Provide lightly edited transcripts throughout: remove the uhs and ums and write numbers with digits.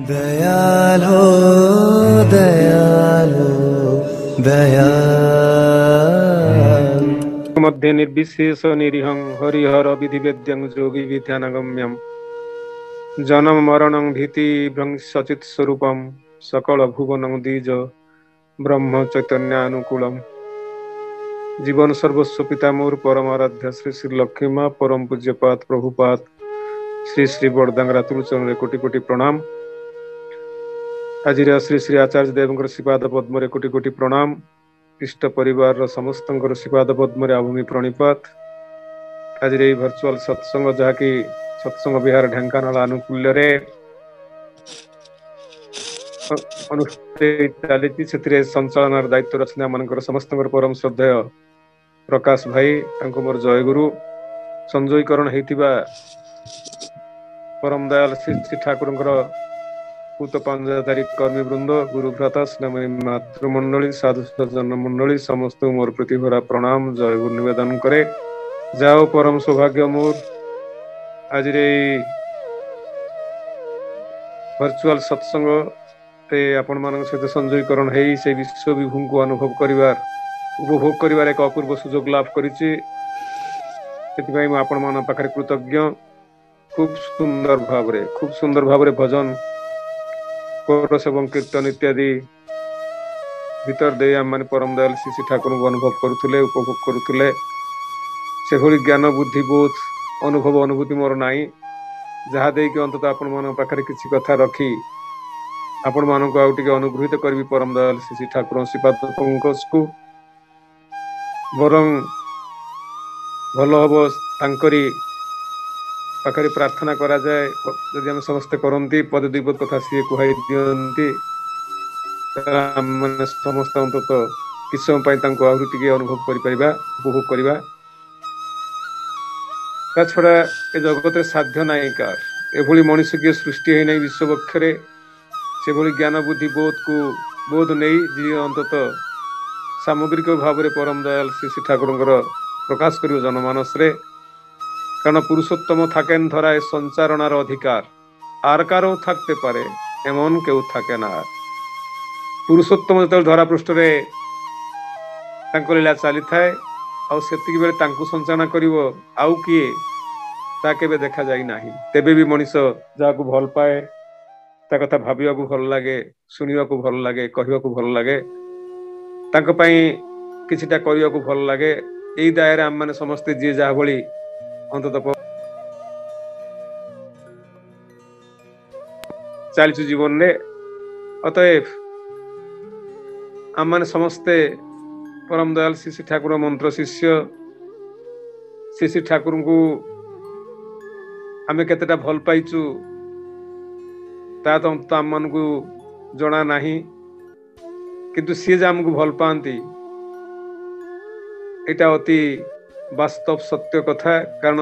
दयालो दयालो दयाल मध्ये निर्विशेष निरीहं हरिहर विधिवेद्यं योगी विद्यानगम्यं जन्म मरणं भीति भ्रंशचित स्वरूपं सकल भुवनं द्विज ब्रह्म चैतन्यानुकूलम। जीवन सर्वस्व पिता मोर परम आराध्य श्री श्री लक्ष्मी माँ परम पूज्यपाद प्रभुपाद श्री श्री बड़दांगरा तुलचरण कोटि कोटि प्रणाम। आज श्री श्री आचार्य देव श्रीपाद पद्म कोटि कोटि प्रणाम। इष्ट परिवार समस्त श्रीपाद पद्म आभूमि प्रणिपात। आज भर्चुआल सत्संग जहाँकि सत्संग विहार ढेंकानाल आनुकूल्य चली संचालन दायित्व रचना मान समस्त परम श्रद्धेय प्रकाश भाई मोर जयगुरु संजयीकरण होता परम दयाल श्री श्री ठाकुर पूत पांजाधारी कर्मी वृंद गुरुभ्राता स्नेमयी मातृमंडली साधु सज्जन मंडली समस्त मोर प्रतिभरा प्रणाम जयगुरु निवेदन करे। जाओ परम सौभाग्य मोर आज वर्चुअल सत्संग आपण मान सहित संजयीकरण है से विश्व विभू को अनुभव करिवार उपभोग करिवार एक अपूर्व सुजोग लाभ करिछि। सेतिबाई म आपण मान पाखरे कृतज्ञ। खूब सुंदर भावरे भजन कोरस एवं कीर्तन इत्यादि भीतर दे आम माने परम दयाल श्री श्री ठाकुर को अनुभव करुले उपभोग करुले। से भली ज्ञान बुद्धि बोध अनुभव अनुभूति मोर नाई जहाँ दे कि अंततः आपण मान पाखरे किछि कथा रखी आपण मानक आउ टिके अनुग्रहित करबी परम दयाल श्री श्री ठाकुर श्रीपाद पंकजकु बरं भल हम तांकरी पाखरे प्रार्थना करा जाए यदि हम समस्ते करती पद दुईपद कथा सी कहई दियंती मैंने समस्त अंतत किस समय आहरी टिके अनुभव करिपरिबा उपभोग करिबा। ता छड़ा ए जगत साध्य नाई कार एभली मनुष्य किए सृष्टि है नहीं विश्ववक्षरे से भली ज्ञान बुद्धि बोध नहीं जी अंतत सामग्रिक भाव में परम दयाल श्री श्री ठाकुर प्रकाश कर जनमानस रे। कारण पुरुषोत्तम थाकेन धराए संचारणार अधिकार आर कारो थाकते पारे एमन केउ थाके ना। पुरुषोत्तम जो धरा पृष्ठ लीला चली थाए आती बेले संचालना करिवो आउ किए ता केबे देखा जाई नाही। तेबे भी मनीष जहाँ को भल पाए ता कथा भाविया को भल लगे शुणा को भल लगे कहवा को भल लगे तांको पई किछिटा करिया को भल लगे। एई दायरे आम माने समस्ते जी जहा भली अंतत चलचु जीवन में। अतएव आम माने समस्ते परम दयाल श्री श्री ठाकुर मंत्र शिष्य श्री श्री ठाकुर को आमे केतेटा भल पाइचु ता तो आम मान को जना नहीं किंतु सी जे आमको भल पाती एटा अति वास्तव सत्य कथा। कारण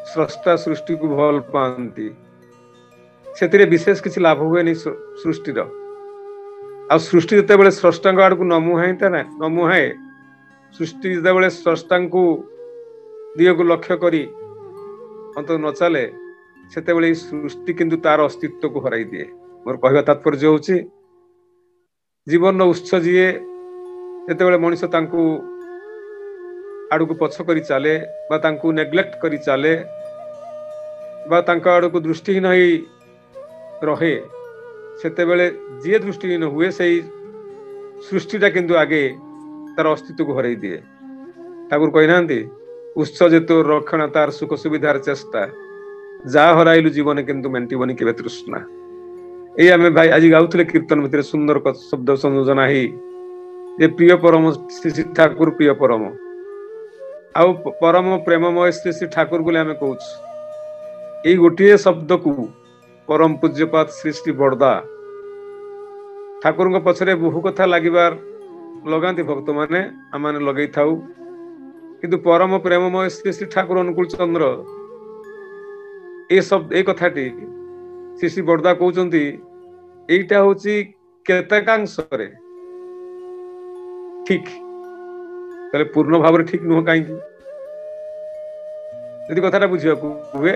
स्रष्टा सृष्टि को भल पाती से विशेष किसी लाभ हुए नहीं सृष्टि आ सृष्टि जिते बड़े स्रष्टा आड़ को नमुहाए सृष्टि जिते बड़े स्रष्टा दिए को लक्ष्य करी अंत न चले से सृष्टि किंतु तार अस्तित्व को हराई दिए। मोर कहवा तात्पर्य होची जीवन उत्स जीए जिते मनीष आड़ को पछ करी चले बा तांको नेग्लेक्ट करी चले बा तांको आड़ को दृष्टिहीन ही रहे सेते बेले जी दृष्टिहीन हुए से सृष्टिटा किंतु आगे तार अस्तित्व को हराई दिए। ठाकुर कही ना उत्स जेतु रक्षण तार सुख सुविधार चेष्टा जा हराइलु जीवन किंतु मेंटिबनी केबे तृष्णा। ये आम भाई आज गाउले कीर्तन भितर सुंदर शब्द संयोजना ही जे प्रिय परम श्री श्री ठाकुर प्रिय परम आउ परम प्रेममय श्री श्री ठाकुर बोले आम कहूँ ये गोटे शब्द को परम पूज्यपात श्री श्री बड़दा ठाकुर पछरे बहु कथा लगिबार लगाती भक्त माने आम लगे थाऊ किंतु परम प्रेममय श्री श्री ठाकुर अनुकूल चंद्र ए शब्द ए कथाटी श्री श्री बड़दा कहते यहीटा हूँ केतेकांश ठीक ताले पूर्ण भाव ठीक नुह कहीं कथा बुझा हुए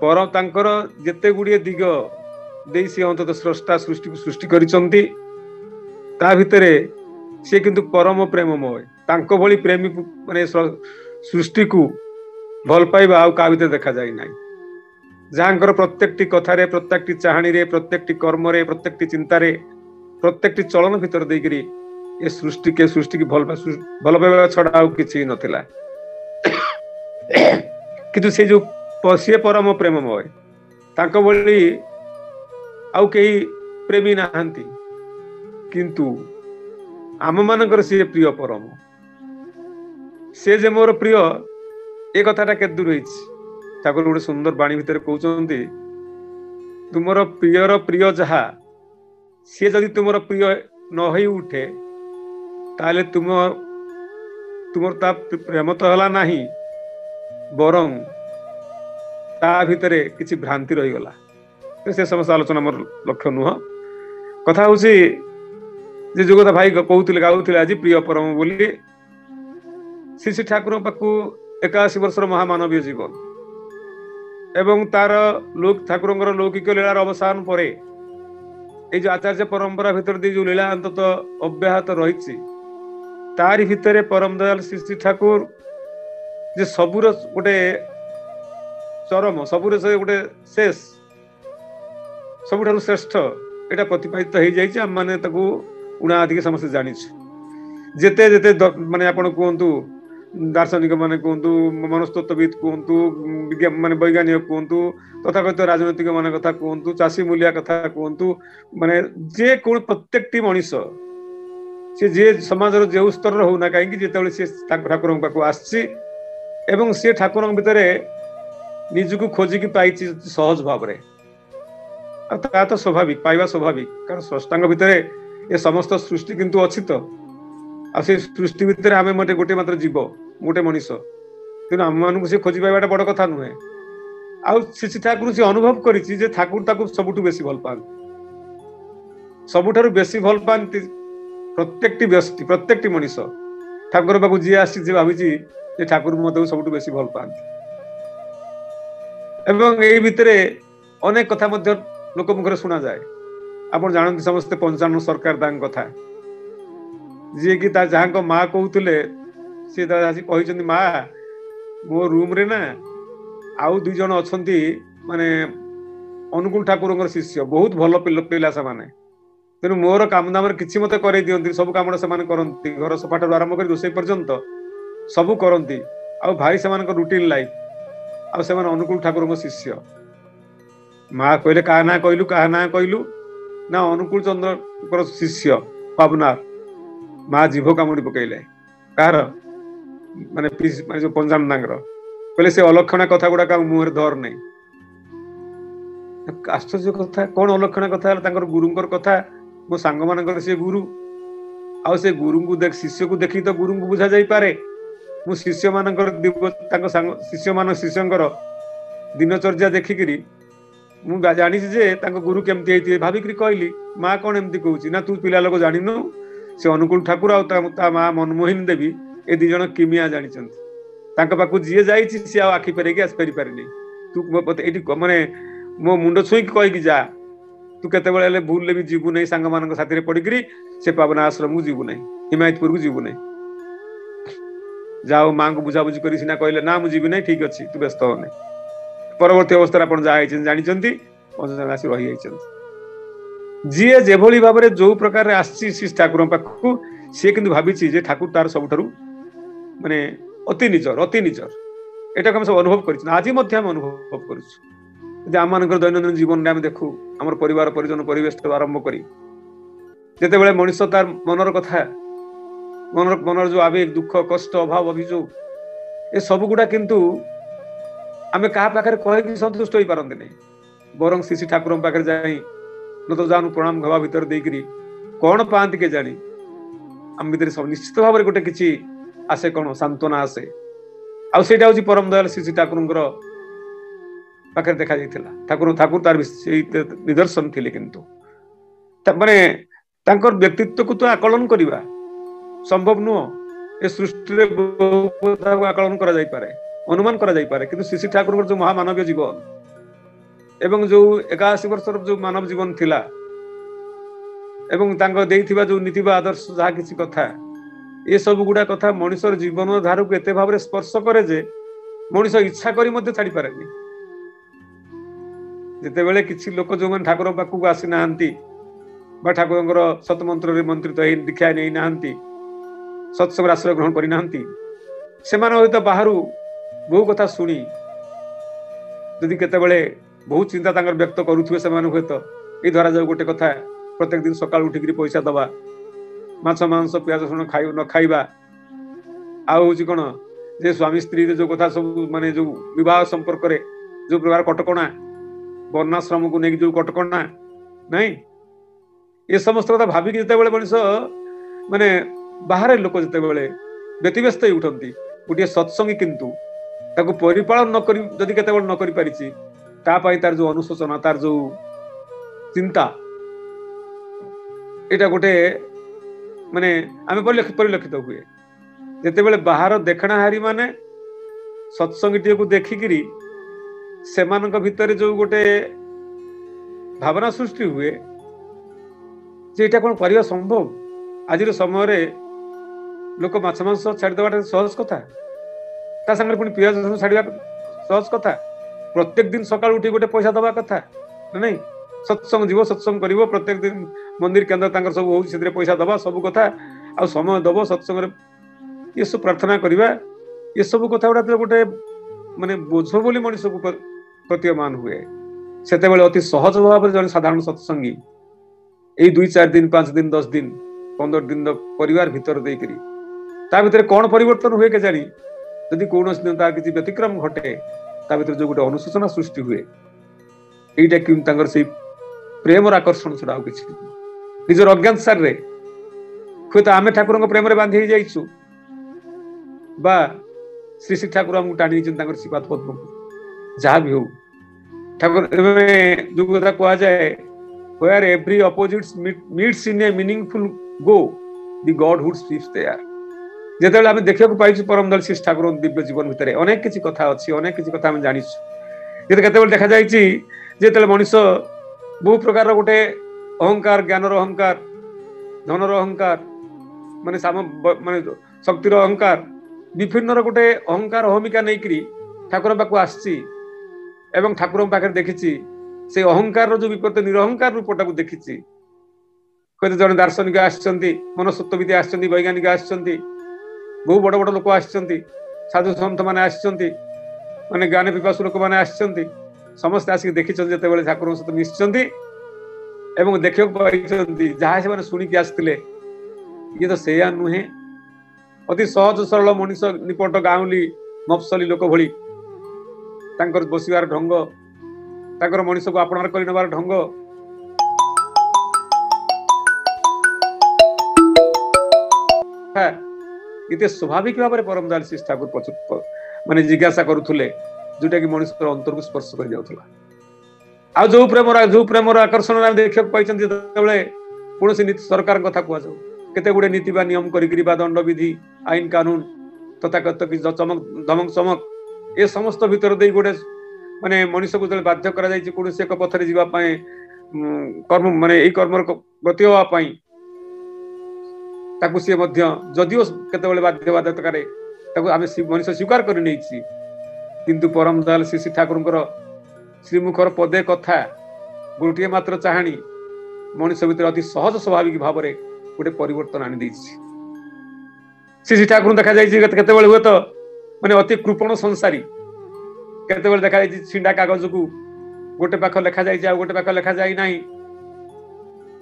पर तांकर जेते गुड़िए दिग दे सी अंतत स्रष्टा सृष्टि को सृष्टि करिसंती ता भितरे से किंतु परम प्रेममय तांको भली प्रेमी माने सृष्टि को भल पाइबा आउ का भितर देखा जाय नाही जहाँकर प्रत्येकटी कथारे प्रत्येकटी चाहाणी रे प्रत्येकटी कर्म रे प्रत्येकटी चिंता रे प्रत्येकटी चलन भितर देकरी ए सृष्टि की भल पाइबा छड़ा आउ किछि नथिला किंतु से जो पसे परम प्रेममय तांको भली आउ केही प्रेमी नाहंती किंतु आम मानकर से प्रिय परम से जे मोर प्रिय ए कथाटा के दूर होइछि ठाकुर गोटे सुंदर बाणी भितर कहउचंती तुमर प्रियर प्रिय जहा सी जदि तुमर प्रिय न होई उठे ताले तुमर ता प्रेम तो हला नाही बरं ता भितरे किछि भ्रांति रही गला से समस्त आलोचना मोर लक्ष्य नुह कथा होछि जे जोगता भाई कहउथिले गाउथिले आज प्रिय परम बोली श्री श्री ठाकुर पाखु 81 वर्षर महामानवीय जीवन एवं तार लोक ठाकुर लौकिक लीलार अवसान पर ये जो आचार्य परंपरा भितर दी जो लीला अंतत अव्याहत रही तारी भितर परम दयाल श्री श्री ठाकुर जे सबुर गोटे चरम सबुर से गोटे शेष सबुठारु श्रेष्ठ एटा प्रतिपादित हो जाइए आम माने ताकू उणा अधिक समस्त जानी जेते जेते माने आपण कहतु दार्शनिक माने कहतु मनस्तत्वविद कहतु विज्ञान माने वैज्ञानिक कहतु तथाकथित राजनैतिक मान कथा कहतु चाषी मूलिया कथा कहतु माने जे कोन प्रत्येकटी मनीष से जे समाजर जो स्तर हो ना कहीं जिते से ठाकुर पाखु आसी एवं से ठाकुर भितर निजको खोजिकी पाई सहज भाव तो स्वाभाविक पाइबा स्वाभाविक कारण स्रष्टांग भितर ये समस्त सृष्टि किंतु अच्छी तो आ से सृष्टि भितर आम गोटे मात्र जीव गोटे मनीष कि आम मान से खोजी पाइबा बड़ कथा नुहे आउ श्री ठाकुर से अनुभव करिछि ठाकुर ताकू सबुठु बेसी भल पाती सबुठारु बेसी भल पाती प्रत्येकटी व्यक्ति प्रत्येकटी मनीष ठाकुर पाखु जी आसी भावी ठाकुर मत सबुठु बेसी भल पाती एवं एई भितरे अनेक कथा मध्य लोक मुखरे सुना जाए आपण जानते समस्ते पंचानन सरकार दांग कथा जी कि जहाँ माँ कहते सी कहते माँ मो रूम रे ना आउ दुई जन अच्छा माने अनुकूल ठाकुर शिष्य बहुत भल पिला से माने तेणु मोर काम दाम किसी मत कर दिखती सब कम से करती घर सफाठ आरंभ कर रोषे पर्यंत सब करती आउ भाई से रुटीन लाइफ आउ से अनुकूल ठाकुर शिष्य माँ कहले क्या ना कहलु ना अनुकूल चंद्र शिष्य पावनाथ माँ जीभ कामुड़ी पकईले कार माने जो पंजाब दांगर कहले से अलक्षणा कथा गुड़ा मुहर धर नहीं आश्चर्य कथा कौन अलक्षणा कथा गुरुंकर कथा मो सांग मान से गुरु आ से गुरु को देख शिष्य को देखी तो गुरु को बुझा जाई पारे मु शिष्य मान शिष्य मान शिष्यंकर दिनचर्या देखिकी मु जानी जे गुरु केमती भाविकी कहली माँ कौन एमती कहूँ ना तू पिला लोक जानिनु से अनुकूल ठाकुर आ माँ मनमोहिनी देवी ए दी जन किमिया जानी पाखु जी जाइए सी आखि फेरेकी आस फेरी पारे तू माने मो मुंड छुई कहीकि जा तू केते भूल भी जीवु नहीं सांग मान साथी पड़िकी से पावना आश्रम को जीवु नहीं हिमायतपुर को जीवु नहीं जाओ माँ को बुझाबुझी कर सीना कहले ना मुझे नहीं ठीक अच्छे तू व्यस्त हो नहीं परवर्ती अवस्था आप जानी आसी रही जी जेभली भाव में जो प्रकार आसी ठाकुर पाखु सी कि भावी ठाकुर तार सबुठारु माने अति निजर एटा हम सब अनुभव कर आज अनुभव कर आम मान दैनंदिन जीवन में आम देखू आम परिवार परिजन परिवेश आरंभ करी जिते मनुष्य तार मनर कथा मनर जो आवेग दुख कष्ट अभाव अभियोग ए सब गुड़ा किंतु आम क्या पाखे कह सन्तुष्ट हो पारती नहीं बरं श्री ठाकुर पाखे जाई न तो जानु प्रणाम घवा भीतर देकरी कौन पाती के जानी आम भीतर सब निश्चित भाव में गोटे किसी आसे कौन सांत्वना आसे आईटा हूँ परम दयाल श्री ठाकुर पाखे देखा जाइथिला ठाकुर ठाकुर तार निदर्शन थिले किंतु माने तांकर व्यक्तित्व को तो आकलन करिबा संभव नुह ए सृष्टि रे आकलन करा जाई पारे अनुमान करा जाई पारे किंतु श्री ठाकुर जो महामानवीय जीवन एवं जो 81 वर्षर जो मानव जीवन थिला एवं तांको देइथिबा जो नीति बा आदर्श जहा किसी कथा ये सब गुडा कथा मनुष्यर जीवन धार को एते भाव स्पर्श करे जे मनुष्य इच्छा करी मध्य छाड़ी पारेनी जिते बेले किछि लोक जो मन ठाकुर पाखु आसी नाहंती बा ठाकुरंकर सतमंत्र रे मंत्रित हे दीक्षा नै नाहंती सत्संग आश्रय ग्रहण करि नाहंती सेमान होय तो बाहरु बहु कथा सुनी यदि केते बेले बहुत चिंता तांकर व्यक्त करूथुवे सेमान होय तो ए धरा जाऊ गोटे कथा प्रत्येक दिन सकाळ उठिकरी पैसा दबा माछ मांस प्याज रसुण खाइ न खाइबा आ होची कोन जे स्वामी स्त्री जो कथा सब माने जो विवाह संपर्क रे जो प्रकार कटकणा वर्णाश्रम को नेकी जो कटकणा नहीं ये समस्त कथा भाबी कि जते बेले मनुष्य माने बाहर लोक जते बेले व्यतिव्यस्त ही उठंती गोटे सत्संगी किंतु ताको परिपालन न करी जदि केते बेले न करी परिछि ता पाई तार जो अनुशोचना तार जो चिंता एटा गोटे माने आमे परिलक्षित हुए जते बेले बाहर देखना हारी माने सत्संगीटी को देखिकिरी सेमानक भितर जो गोटे भावना सृष्टि हुए जे एटा कोन करिया संभव आज समय रे लोक माछ मांस छाड़ देवाटा सहज कथा ता संगे पुनी प्याज रसुण छाड़िया सहज कथा प्रत्येक दिन सकाळ उठी गोटे पैसा दबा कथा नहीं सत्संग जीव सत्संग करिवो प्रत्येक दिन मंदिर केंद्र तांकर सब हो सिद्रे पैसा दबा सब कथा आ समय दबो सत्संग रे ये सब प्रार्थना करिवा ये सब कथा उडा तो गोटे माने बोझ बोली मनुष्य को प्रतीयमान हुए सेते बेले अति सहज भाव रे जन साधारण सत्संगी ए 2-4 दिन 5 दिन 10 दिन 15 दिन परिवार भीतर देई करी ता भीतर कोन परिवर्तन हुए के जानी यदि कोनोस दिन तार किछि व्यतिक्रम घटे ता भीतर जो गोटे अनुशोचना सृष्टि हुए एटा कि तांकर से प्रेम और आकर्षण छडा किछि निजर अज्ञान सार रे खुद आमे ठाकुर प्रेम रे बांधी जाइछु बा श्री श्री ठाकुर हमको टाणी तांकर श्रीपाद पद्म जहाँ भी हो ठाकुर जो कथा कहा जाए where every opposites meets in a meaningful go the godhood sleeps there जेते आमे देखिया को पाइछु परम दल श्री ठाकुर दिव्य जीवन भितरे अनेक किछि कथा अछि अनेक किछि कथा हम जानिछु जेते केते बेल देखा जाइछि जेते मनुष्य बहु प्रकार गोटे अहंकार ज्ञानर अहंकार धनर अहंकार माने साम माने शक्तिर अहंकार विभिन्न गोटे अहंकार अहमिका नहीं करी ठाकुर पाखु आसी एवं ठाकुर पाखे देखी से अहंकार जो विपरीत निरहंकार रूपटा को देखी कहते जन दार्शनिक आसछंती मनस्तत्वविद आसछंती वैज्ञानिक आसछंती बहु बड़ बड़ लोक आसछंती साधु संत माने आसछंती माने ज्ञान पिपासु लोक माने आसछंती समस्त आसिक देखिछन जते बेले ठाकुर सहित मिशछंती एवं देखियो पाइछंती जहा से माने सुनी के आस्तिले ये तो सेया नुहे अति सहज सरल मनुष्य निपट गाउली मफसली लोक भली तांकर बसिवार ढंग तांकर मनुष्य को अपनार करि नबार ढंग इते स्वाभाविक भाव परम दयाल श्री ठाकुर माने जिज्ञासा करुथुले जोटा कि मनुष्य अंतर को स्पर्श कर जाउथला आ जो प्रेम आकर्षण नाम देखियो पाइछन जेतेबेले कोनोसी नीति सरकार कथा कुआ जाउ केते गुडे नीति बा नियम करी बा दंड विधि आईन कानून तथाकथित कि चमक धमक चमक ए समस्त भीतर दे गुडे माने मनुष्य को जले बाध्य करा जाय कोनोसी एक पथरे जीवा पय कर्म माने एई कर्मर गति होवा पय ताकु से मध्य जदियो केते बेले बाध्य बाध्यतारे ताकु आमे मनुष्य स्वीकार करि नै छी किंतु परम दयाल श्री ठाकुरकर श्रीमुखर पदे कथा गोटे मात्र चाहाणी मनुष्य भीतर अति सहज स्वाभाविक भाव रे गोटे परिवर्तन आनी दैछि श्री ठाकुर देखा जाय केते बेले हुए तो माने अति कृपण संसारी केते बेले देखा जाय छिंडा कागज को गोटे पाख लेखा जाय आ गोटे पाख लेखा जाय नाही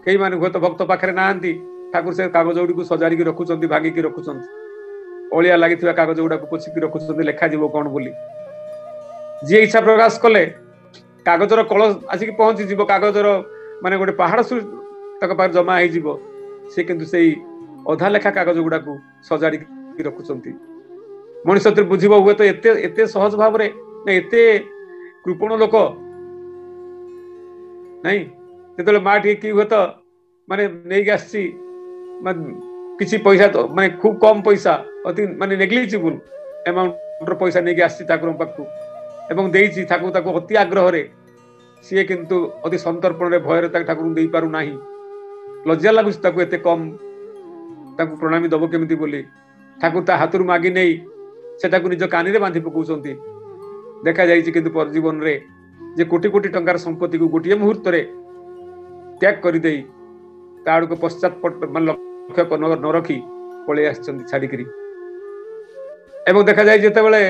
केई माने हुए तो भक्त पाखरे नाहंती ठाकुर से कागज उडी को सजारी के रखुचंती भागी के रखुचंती ओलिया लागिथिबा कागज उडा को पोछि के रखुचंती लेखा जीवो कोन बोली जे इच्छा प्रकाश कले कागजर कल आसिक पहुंची जीव कागजर माने गोटे पहाड़ तक पार जमा हो जीव से किंतु सेई अधा लेखा कागज गुडा को सजाड़ी रखुचंती मनुष्य बुझिबो हुए तो एते एते सहज भाव रे एते कृपण लोक नहीं जेतले माटी की हुए तो माने नै गससी किछि पैसा तो माने खूब कम पैसा अति माने नेग्लिजिबल अमाउंट रो पैसा नै गससी ठाकुर पाखु एवं देइछि ठाकुर ताको अति आग्रह रे सी किंतु अति संतर्पण भय ठाकुर दे पारु नाही लज्जा लगुच एते कम प्रणामी दब केमिति बोली ठाकुर ता हाथ मागी नहीं सेटा निज कानी रे बांधी पकाउछंती देखा जाइछि किंतु पर जीवन रे जे कोटी कोटी टंकार संपत्ति को गोटे मुहूर्त रे त्याग कर दे ताड़ को पश्चात लक्ष्य न रखी पलि छाड़ी एवं देखा जाए जिते बड़े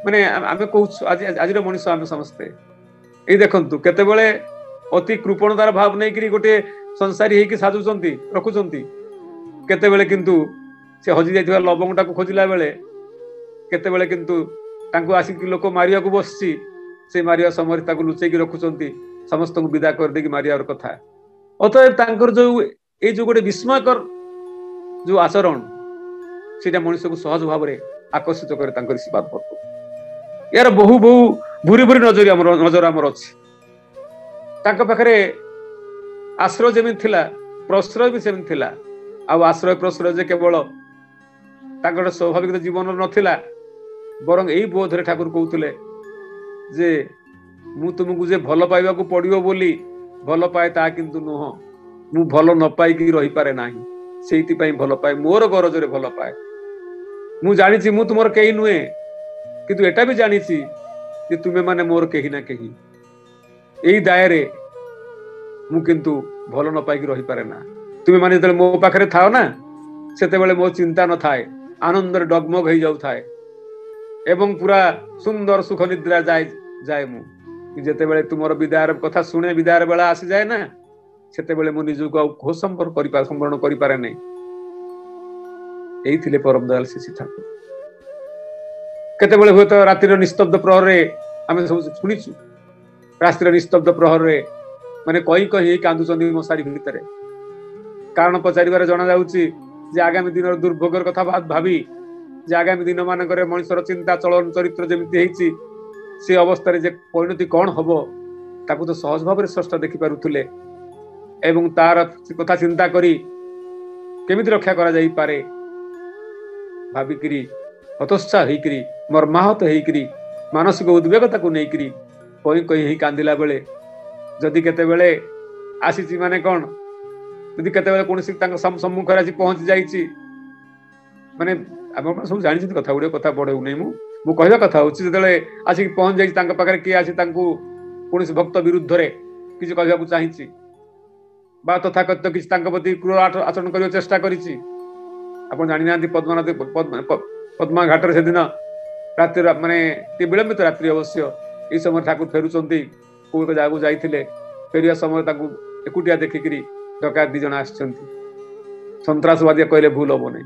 माने आमे कहूँ आज मनुष्य आम समस्ते ये देखंतु केते बड़े अति कृपणतार भाव नहीं करी गोटे संसारी होगी साजुचंती रखुचंती केते बड़े किंतु से हजि जाइथिबा लवंगटा को खोजिला बेले केते बड़े किंतु तांको आसिक लोक मारिया को बसछि से मारिया समय ताको लुचेकी रखुचंती समस्त को विदा कर देकी मारियार कथा अतएव तांकर जो ए जो गोटे विस्मयकर जो आचरण सेटा मनुष्य को सहज भाव में आकर्षित करे तांकर शिवाद भक्त यार बहु बहु भूरी भूरी नजर आमर अच्छी तांका पाखरे आश्रय जेमिति थिला प्रश्रय भी सेमिति थिला आ आश्रय प्रश्रय जे केवल तांकर स्वाभाविक जीवन नथिला बरं एई बोध रे ठाकुर कहउतले जे मु तुमको जे भल पाइबा को पड़ियो बोली भल पाए ता किंतु नुह मु भल न पाई कि रही पारे नाही सेइति पई भल पाए मोर गरज रे भल पाए मु जानिछि मु तुमर केही नुए किंतु एटा भी जानिछि जे तुमे माने मोर केही ना केही एई दायरे मु किंतु भल न पाई कि रही पारे ना तुमे माने जते मो पाखरे थाओ ना सेते बेले मो चिंता न थाए आनंद रे डगमग होई जाउ थाए एवं पूरा सुंदर सुख निद्रा जाए जाए मु जेते बेले तुमर विदायर कथा सुने विदायर बेला आसी जाए ना सेते बेले मु निजु को घोष संपर्क करि पार संवरण करि पारे नै एई थिले परम दयाल श्री ठाकुर केते बेले होय तो रातिर निस्तब्ध प्रहर रे आमे सब सुनिछु रातिर निस्तब्ध प्रहर रे माने कई कई कांदु चंदी मसारी भितरे कारण पचारिबार जणा जाउची जे आगामी दिन दुर्भोगर कथा भाबी जे आगामी दिन मानकर मनुष्यर चिंता चलन चरित्र जेमिति हेछि से अवस्था जे परिणति कौन हबो ताकू तो सहज भाव स्रष्टा देखि पारुथुले एवं तार कथा चिंता करी केमिति रक्षा करा जाई पारे भाबिकरी हतोत्साह होइकरी मर्माहत होइकरी मानसिक उद्वेगता को नेइकरी कोई कोई ही कांदिला बेले जदि केते बेले आसीची माने कोन जदि केते बेले कोनसी तांग सम्मुख रे आसी पहुंच जाईची माने आपण सब जानि छित कथा गुडे कथा बडे नै मु कहबा कथा होछि जदले आसी पहुंच जाईची तांग पाखरे के आसी तांकू कोनसी भक्त विरुद्ध रे किछ कहबा को चाहिची बा तथाकथित किछ तांक प्रति क्रूर आचरण करियो चेष्टा करिची आपण जानि नांती पद्मनाथ पद्मा घाट रे सेदिन रात्रि माने ती विलंबित रात्रि अवश्य ए समय ठाकुर फेरुचंती को जागु जाइथिले फेरिया समय तांकू एकुटिया देखिकरी डकायत दी जण आछंती संतरासवादी कहले भूल हो नै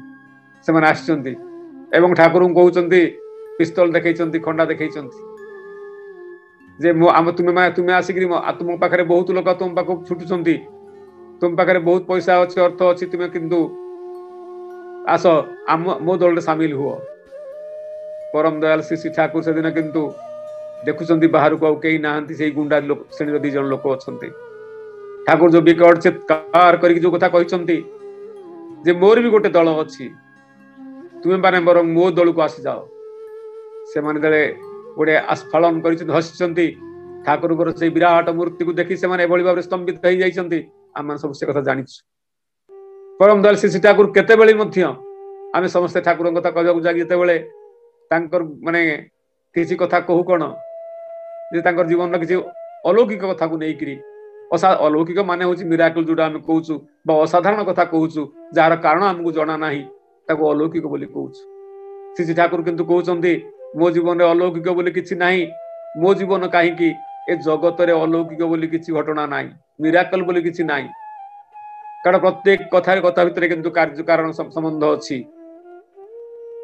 से माने आछंती एवं ठाकुर कहउचंती पिस्तल देखैचंती खंडा देखैचंती जे मो आम तुमे आसिकरी तुम पाखरे बहुत लोक तुम पाखो छुटुचंती तुम पाखरे बहुत पैसा अछि अर्थ अछि तुमे किंतु आस मो दल सामिल हुओ परम दयाल श्री ठाकुर से दिन किंतु देखुचंती बाहर को कई नाहंती से गुंडा लोक श्रेणी दी जन लोक अछंती ठाकुर जो विकट चित्कार करी जो कथा कहिचंती जे मोर भी गोटे दल अछि तुमे माने बरं मो दल को आसी जाओ से माने दले गोटे आस्फालन करिचंती हसिचंती ठाकुर को से विराट मूर्ति को देखि से माने एभली भाबरे स्तंभित होई जाइचंती आम सब से कथा जानिछु परम दयाल श्री ठाकुर केते बेले मध्य आमे समस्त ठाकुर कथा कहबा जागी जेते बेले तांकर माने किछि कथा कहू कोन जे तांकर जीवन रा किछि अलौकिक कथा को नेइकरी अलौकिक माने होछि मिराकल जोडा आमे कहूछु बा असाधारण कथा कहूछु जार कारण हमकु जणा नाही ताको अलौकिक बोली कहूछु श्री ठाकुर किंतु कहउचंती मो जीवन रे अलौकिक बोली किछि नाही मो जीवन काहे कि ए जगत रे अलौकिक बोली किछि घटना नाही मिराकल बोली किछि नाही कारण प्रत्येक कथा भितर किंतु कार्य कारण संबंध अछि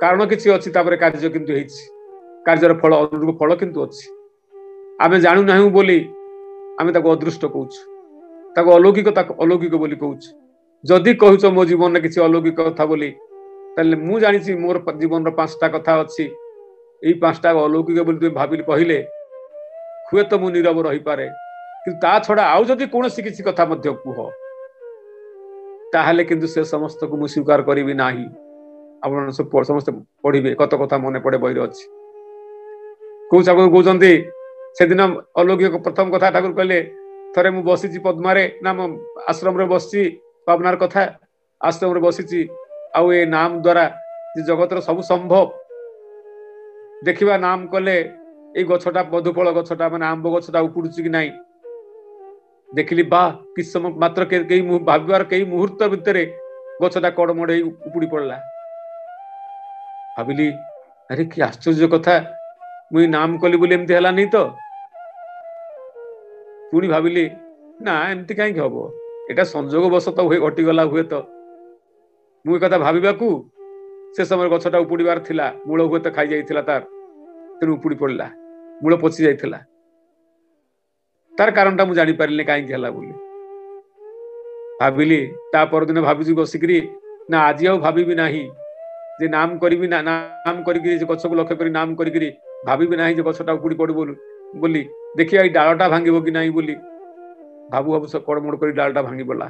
कारण किछि अछि तापर कार्य किंतु हेछि कार्यर फल अनुरूप फल किंतु अछि आमे जानु नाही बोली आमे ताको अदृष्ट कहउछु ताको अलौकिक बोली कहउछु जदि कहउछ मो जीवन रे किछि अलौकिक कथा बोली तले मु जानिछि मोर जीवन रो पांचटा कथा अछि एई पांचटा अलौकिक बोली तु भाबिल कहिले हुए तो मु नीरव रही पारे किंतु ता छडा आउ जदि कोनोसी किछि कथा मध्य कुह ताहले किंतु से समस्त को मु स्वीकार करिवि नाही आपण समस्त पढिबे कत कथा मने पड़े बहिर अछि को चाको कहउचंती से दिन अलौकिक प्रथम कथा ठाकुर कहले थरे मु बसी पद्मारे ना मो आश्रम रे बसी पावनार कथा आश्रम रे बसी आउ ए नाम द्वारा जगतर सब संभव देखिबा नाम कले ए गछटा मधुफल गछटा माने आंब गछटा उपुडुची कि नाही देखिली बा कि समय मात्र कई भाविबार कई मुहूर्त भितरे गछटा कड़मड़ उपुड़ी पड़ला भाविली अरे कि आश्चर्य कथा मुई नाम कली बोली एमती हला नहीं तो पुणी भाविली ना एमती कहीं हम एटा संजोग बसत हुए घटीगला हुए तो मुई कथा भाविबाकू से समय गछटा उपुड़ीबार थिला मूल हुए तो खाई जाइथिला तार तेणु उपुड़ी पड़ला मूल पची जाइथिला तार कारणटा मु जानी पारिले कहीं हला बोली भाविली ता परदिन भाविजी बसिकरी ना आज आउ भाविबी नाही जे नाम करिबी ना नाम करिकरी जे गछको लक्ष्य करी नाम करिकरी भाविबी नाही जे गछटा उपुड़ी पड़ो बोली देखिया ए डालटा भांगिबो कि नाही बोली भाबु भाबु सब कड़मड़ करी डालटा भांगी पड़ला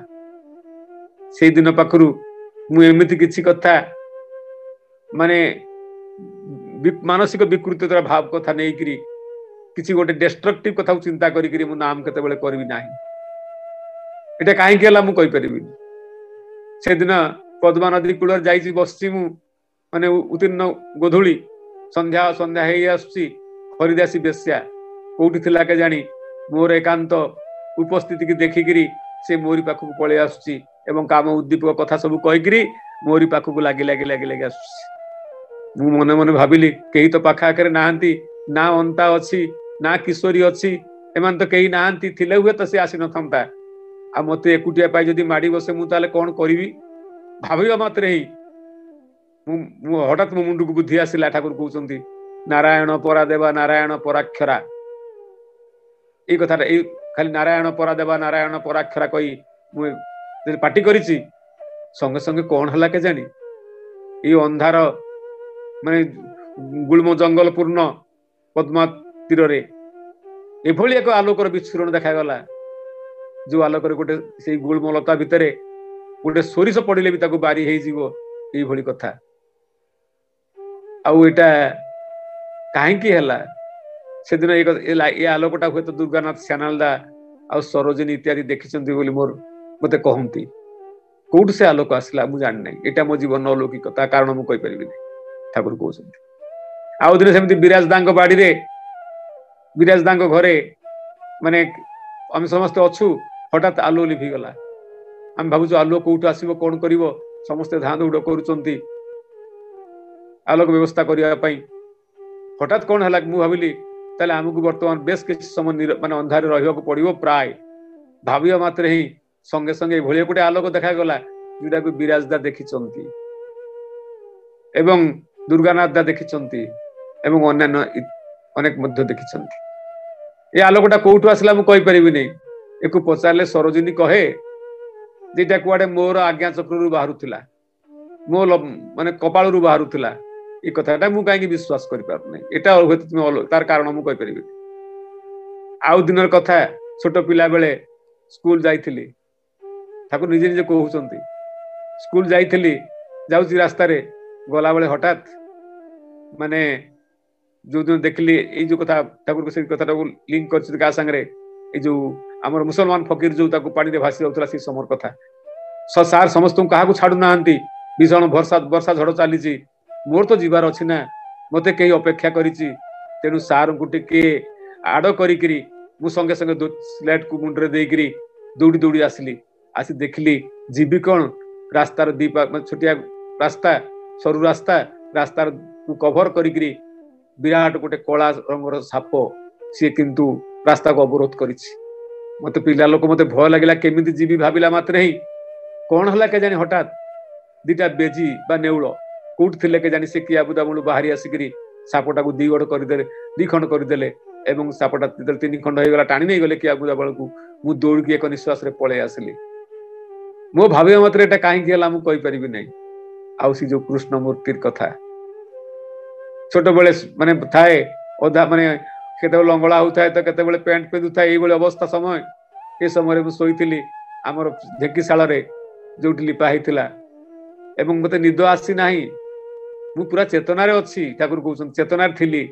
से दिन पाखरु मु एमिति किछि कथा माने मानसिक विकृतिर भाव कथा नहीं करी किसी गोटे डिस्ट्रक्टिव कथा चिंता करी मु नाम केते बेले करबी नाही एटा काहे केला मु कहि परिबी से दिन पद्मा नदी कूल जाइछि बसछि मु माने उत्तीर्ण गोधूली संध्या संध्या हेई आसुछि हरिदासी बेस्या कोठी थिला के जानी मोर एकांत उपस्थिति की देखिकरी से मोरी पाखु पळे आसुछि एवं काम उद्दीपक कथा सब कहिकरी मोरी पाखु लागी लागी लागी लागी आसुछि मु मने मने भाबिली केही तो पाखा आखरे नाहंती ना अंता अछि ना किशोरी अछि एमान तो केही नाहंती थिले हुए तो से आसी नथंता आ मते एकुटिया पाई जदी माडी बसे मु ताले कोन करिवि भाबिबा मात्रे ही मु हठात मो मुंडू को बुद्धि आसिला ठाकुर कहउचंती नारायण परा देवा नारायण पराक्षरा ए कथाटा ए खाली नारायण परा देवा नारायण पराक्षरा कहि मु पाटी करिछि संगे संगे कोन हला के जानी ए अंधार माने गुल्म जंगल पूर्ण पद्मा तीर रे एभली एक आलोकर विस्फोरण देखा गला जो आलोकर गोटे से गुल्म लता भितरे गोटे सोरिष पड़िले भी ताको बारी हेई जीवो एई भली कथा आउ एटा काहे की हला से दिन ए आलोकटा हुए तो दुर्गानाथ श्यानालदा आ सरोजिनी इत्यादि देखिचंती बोली मोर मते कहंती कोड से आलोक आसला मु जान नै एटा मो जीवन अलौकिक कथा कारण मु कहि परिबि नै ठाकुर कहउचंती आउ दिन सेमती विराज दांग बाड़ी रे विराज दांग घरे माने हम समस्त अछु हठात आलो लिभि गला हम भाबुछु आलो कोउठ आसीबो कोन करिवो समस्त धान उड करूचंती आलोक व्यवस्था करिया पई हठात कोन हला मु भाबिली ताले हमकु वर्तमान बेस किछ समय माने अंधारे रहिबो पड़िबो प्राय भाबिया मात्र ही संगे संगे भोलिया कोटे आलोक देखा गला जुडा को विराजदा देखिचंती एवं दुर्गानाथदा देखिचंती एवं अन्य अनेक मध्य देखिचंती ए आलोकटा कोउठ आसला मु कहि परिबि नै एको पचारले सरोजिनी कहे जेटा कुआडे मोर आज्ञा चक्रु बाहरुथिला मो माने कपाळरु बाहरुथिला ए कथाटा मु काहे विश्वास करि पार नै एटा तुम तार कारण मु कहि परिबि आउ दिनर कथा छोट पिला बेले स्कूल जाइथिली ठाकुर निजे निजे कहउचंती स्कूल जाइथिली जाउची रास्ता रे गला बेले हठात माने जो दिन देखली ए जो कथा ठाकुर से कथाटा को लिंक करछि का संगे ए जो हमर मुसलमान फकीर जो ताको पानी रे भासी जाउतला से समर कथा सार समस्त काहा को छाडु नाहंती भीषण वर्षा झड़ चली मोर तो जीवार अछि ना मते कई अपेक्षा करिछि तेनु सार को टिके आड़ करिकरी मु संगे संगे स्लेट को मुंडरे देकरी दौड़ी दौड़ी आसली आसी देखली जीवी कोन रास्तार दीपा छोटिया रास्ता सरू रास्ता रास्तार को कवर करिकरी विराट गोटे कला रंगर साप सी किंतु रास्ता को अवरोध करिछि मते पिला लोक मते भय लागिला केमिति जीवी भाबिला मात्र ही कोन हला के जानी हठात दिटा बेजी बा नेउळ कोट थिले के जानी से किया बुदा मुळु बाहरी आसिकरी सापटा को दी गड करि देले दी खंड करि देले एवं सापटा तीन खंड हो गला टाणी नै गले किया बुदा बळकू मु दौड़ के एक निश्वास रे पळे आसली मो भाबे मात्र एटा काहे केला मु कहि परिबि नै आउ सी जो कृष्ण मूर्तिर कथा छोट बेले माने थाए ओधा माने केते लंगळा होताय तो केते बेले पैंट पेदु थाए एई बेले अवस्था समय ए समय रे मु सोइथिली हमर ढेकीशाला रे जोटी लिपा हिथिला एवं मते निद आसी नाही मु पूरा चेतना रे अछि ठाकुर कहउछन चेतना रे थिली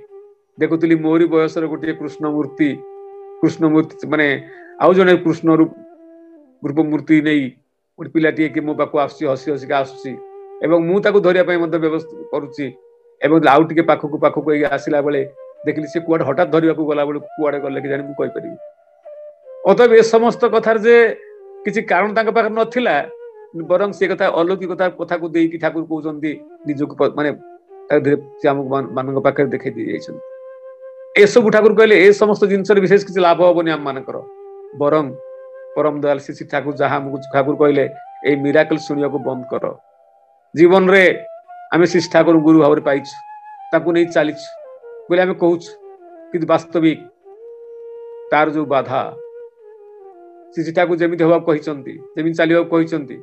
देखुली मोरी बयसर गोटे कृष्ण मूर्ति माने आउ जने कृष्ण रूप मूर्ति नहीं गोटे पिलाटी कि मो पाक आसी हसी हसिका आसुची एवं मु ताको धरिया पय मते व्यवस्था करूची एवं आउ टिके पाखक आसिला बेले देखली से कुआडे हठात धरिया को गला बेले कुआडे गले कि जानि मु कहि परिबी अतएव ए समस्त कथार जे किसी कारण तांका पाखर नथिला बरं से कथा अलौकिक कथा को देई कि ठाकुर कहउचंदी निजको माने से आम पाखे देखै दी ए सब ठाकुर कहले ए समस्त जिनसर विशेष किसी लाभ हबनी आम मानकर बरं परम दयाल श्री ठाकुर जहाँ ठाकुर कहले ए मिराकल सुनिया को बंद कर जीवन रे आमे श्री ठाकुर गुरु भाव पाइछु ताकू नहीं चलीछु बोले आमे कहूछु कि वास्तविक तार जो बाधा श्री ठाकुर जमी हवा कहते जमी चलवा कहते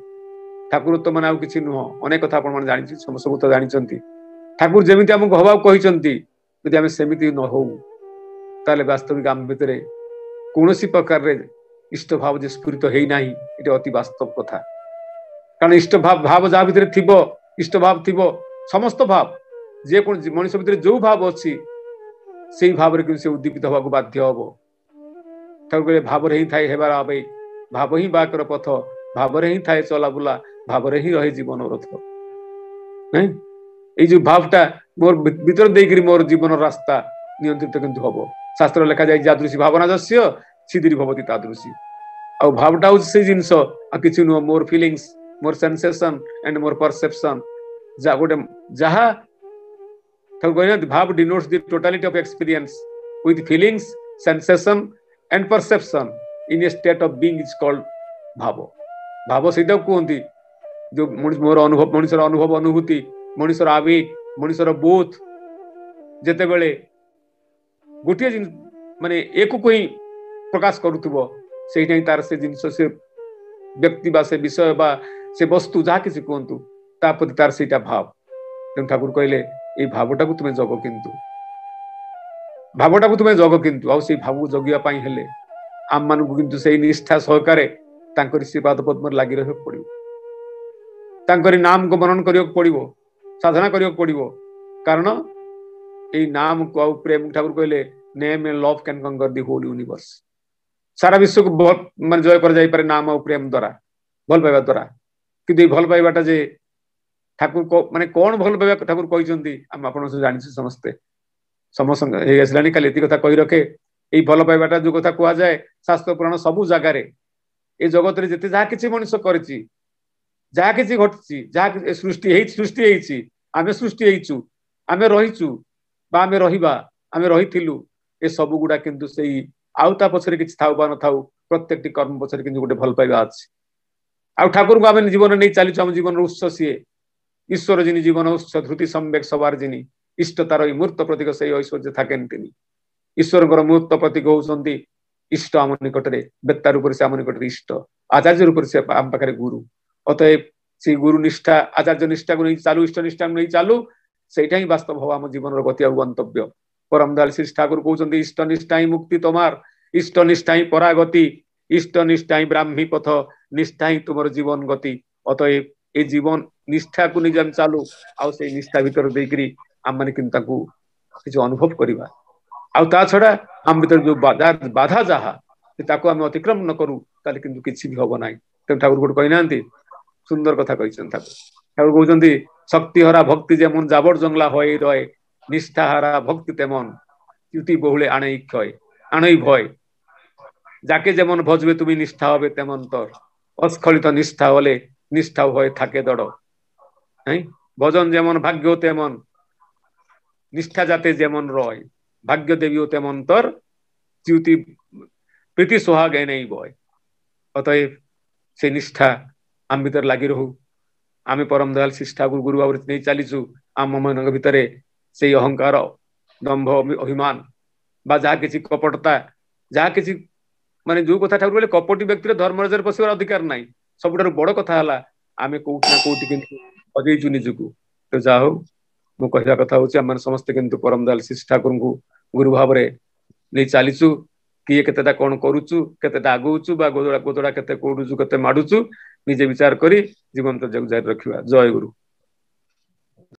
ठाकुर तो मैंने आउ कि नुह अनेक कथा आप जानी सब तो जानी ठाकुर जमी आमको हवा कहते यदि आम सेमती न हो ताले वास्तविक आम भितर कौन प्रकार रे इष्ट भाव जे स्फुरित है ना ये अति वास्तव कथा कारण इष्ट भाव जहाँ भितर थिबो इष्ट भाव थिबो समस्त भाव जे कौन मनुष्य भितर जो भाव अच्छी से भाव रे से उद्दीपित हवा को बाध्य हम ठाकुर भाव ही थाए हेबार आवे भाव ही बाकर पथ भाव ही थाए चला बुला भाव ही रहे जीवन रथ नहीं ये जो भावटा मोर भीतर देकरी मोर जीवन रास्ता नियंत्रित किंतु हबो शास्त्र लिखा जाय जादृशी भावना जस्य सिद्धिरी भवति तादृशी आ भावटा हो से जिंस आ किछु no more feelings more sensation and more perception जा गोटे जहा ठाकुर कहना भाव denotes the totality of experience with feelings sensation and perception in a state of being is called bhava भाव सेटा कहंती जो मोर अनुभव मनुष्यर अनुभव अनुभूति मनुष्यर आवेग मनुष्यर बोध जेते बेले गोटे माने एक को ही प्रकाश करूथबो सेही तार से जिंस से व्यक्ति बा से विषय बा से वस्तु जहा किसी कहतु तापति तार सेटा भाव तेन ठाकुर कहले ए भावटा को तुमे जग किंतु भावटा को तुमे जग किंतु आ से भाव को जगिया पाई हेले आम मान को किंतु से निष्ठा सहकारे तांकर श्रीपाद पद्म लागि रह पड़िबो तांकर नाम को मनन करियो पड़िबो साधना करियो पड़िबो कारण ए नाम को प्रेम ठाकुर कहले नेम एंड लव कैन कंकर द होल यूनिवर्स सारा विश्व को मान जय कर जाई पारे नाम और प्रेम द्वारा भल पाइबा द्वारा कि भल पाइबाटा जे ठाकुर को माने कौन भल पाइबा ठाकुर कहचंती हम आपन से जानि समस्ते समस्त हे असलानी खाली एती कथा कहि रखे ए भल पाइबाटा जो कथा कुआ जाए शास्त्र पुराण सब जगह रे ए जगत रे जते जहा किछि मनुष्य करछि जहा किछि घटछि जहा सृष्टि हेछि आमे सृष्टि हेछु आमे रहिछु बा आमे रहिबा आमे रहिथिलु ए सब गुडा किंतु सेही आउता पछरे किछि थाउ बा न थाउ प्रत्येकटी कर्म पछरे किंतु गोटे भल पाइबा अछि आ ठाकुर को आमे जीवन नै चालिछु हम जीवन उत्स सिए ईश्वर जिनी जीवन उत्स धृति संवेग सवार जिनी इष्ट तार मूर्त प्रतीक से ऐश्वर्य थाकेन तिनी ईश्वर मूर्त प्रतीक होउछंती इष्ट आम निकट रे बेत्ता रूप से आम निकट रे इष्ट आचार्य रूप से आम पाखरे गुरु अतएव से गुरु निष्ठा आचार्य निष्ठा को नहीं चालू इष्ट निष्ठा को नहीं चालू सेटा ही वास्तव हो आम जीवन गति आ गंतव्य परम दयाल श्री ठाकुर कहउछंती इष्ट निष्ठा ही मुक्ति तोमार इष्ट निष्ठा ही परागति इष्ट निष्ठा ही ब्राह्मी पथ निष्ठा ही तुमर जीवन गति अतएव ए जीवन निष्ठा को निजम चालू आ से निष्ठा भीतर देकरी आम माने किंतु ताकू किछ अनुभव करिबा आ ता छडा आम भीतर जो बाधा जहा ताकू आम अतिक्रम न करू ताले किंतु किछि भी होबो नाही त ठाकुर गोट कहिनांती सुंदर कथा कहिसन ठाकुर कहउछंती शक्ति हरा भक्ति जेमन जाबड़ जंगला होय रहे निष्ठा हरा भक्ति तेमन च्युति बहुले आनै क्षय आनै भय जाके जेमन भजबे তুমি निष्ठा হবে তেমন তোর अस्खलित निष्ठा হলে निष्ठा হয় থাকে দড় নাই ভজন যেমন ভাগ্য তেমন निष्ठा जाते जेमन रय भाग्य देवीও তেমন তোর च्युति प्रीति सोहागे नहीं बय अतएव से निष्ठा आम भीतर लागि रहू आमे परम दयाल श्री ठाकुर गुरु भाव नहीं चलीचु आम मन भितर से अहंकार दंभ अभिमान बा जहा किसी कपटता जहा किसी माने जो कथा ठाकुर बोले कपटी व्यक्ति धर्म राजर पशिबार अधिकार नाही सबुठार बड़ कथा हला आमे कोउठ ना कोउठ किंतु अजैचु निजकु तो जा हो मु कहया कथा होची हम समस्त किंतु परम दयाल श्री ठाकुर को गुरु भाव रे नहीं चलीचु किए केतेटा कोन करूचु केतेटा आगुचु बा गोदड़ा गोदड़ा केते कोडुचु केते माडुचु निजे विचार करी जीवन तो जग जारी रखिबा जय गुरु।